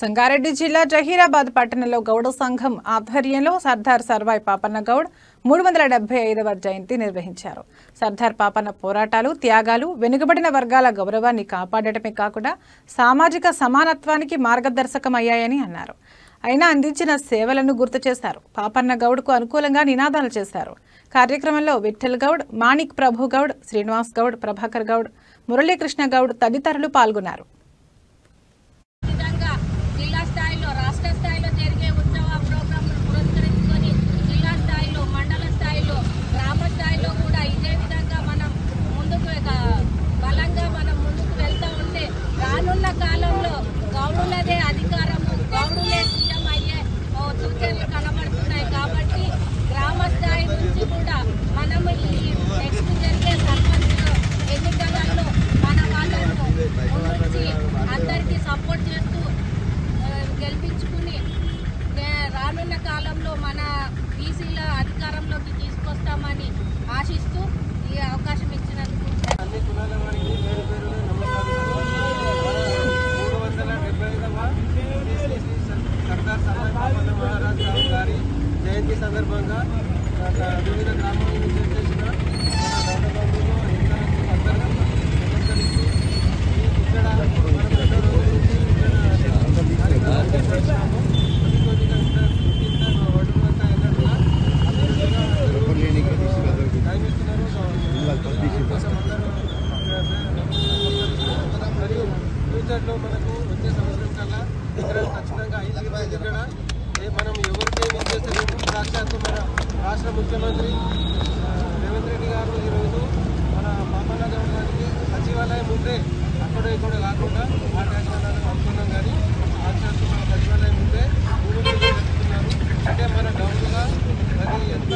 సంగారెడ్డి జిల్లా జహీరాబాద్ పట్టణంలో గౌడ సంఘం ఆధ్వర్యంలో సర్దార్ సర్వాయి పాపన్న గౌడ్ 375వ జయంతి నిర్వహించారు. సర్దార్ పాపన్న పోరాటాలు, త్యాగాలు వెనుకబడిన వర్గాల గౌరవాన్ని కాపాడటమే కాకుండా సామాజిక సమానత్వానికి మార్గదర్శకమయ్యాయని అన్నారు. ఆయన అందించిన సేవలను గుర్తు చేశారు. పాపన్న గౌడ్కు అనుకూలంగా నినాదాలు చేశారు. కార్యక్రమంలో విఠల్ గౌడ్, మాణిక్ ప్రభు గౌడ్, శ్రీనివాస్ గౌడ్, ప్రభాకర్ గౌడ్, మురళీకృష్ణ గౌడ్ తదితరులు పాల్గొన్నారు. రాష్ట్ర స్థాయిలో జరిగే ఉత్సవ ప్రోగ్రాంను పురస్కరించుకొని జిల్లా స్థాయిలో, మండల స్థాయిలో, గ్రామ స్థాయిలో కూడా ఇదే విధంగా మనం ముందుకు బలంగా ముందుకు వెళ్తూ ఉంటే రానున్న కాలంలో గౌడులదే అధికారము, గౌడులే సీఎం అయ్యే సూచనలు కనబడుతున్నాయి. కాబట్టి గ్రామ స్థాయి నుంచి కూడా మనము ఈ నెక్స్ట్ జరిగే సర్పంచ్ ఎన్నికలలో మన వాళ్ళను ముందుంచి అందరికీ సపోర్ట్ చేస్తూ గెలిపించుకుని రానున్న కాలంలో మన బీసీల అధికారంలోకి తీసుకొస్తామని ఆశిస్తూ ఈ అవకాశం ఇచ్చినందుకు అన్ని కులాల వారికి పేరు పేరున నమస్కారం. 375వ సర్దార్ సర్వాయి పాపన్న మహారాజ్ రావు గారి జయంతి సందర్భంగా వివిధ గ్రామాల నుంచి చేసిన మన గౌడ బంధువులు అందరికీ ఇక్కడ మనం ఎన్నో రోజుల నుంచి మరియు ఫ్యూచర్లో మనకు వచ్చే సంవత్సరం కల్లా ఇక్కడ ఖచ్చితంగా 5 ఇక్కడ మనం ఎవరికి ఏమి చేస్తామో సాక్షాత్తు మన రాష్ట్ర ముఖ్యమంత్రి రేవంత్ రెడ్డి గారు ఈరోజు మన పాపన్న గౌడ్ గారికి సచివాలయం ముందే అక్కడ ఇక్కడ కాకుండా ఆ ట్యాక్సాలను అనుకున్నాం కానీ సాక్షాత్తు మన సచివాలయం ముందే భూములు చెప్తున్నారు. అంటే మన గౌడ్గా అది ఎంత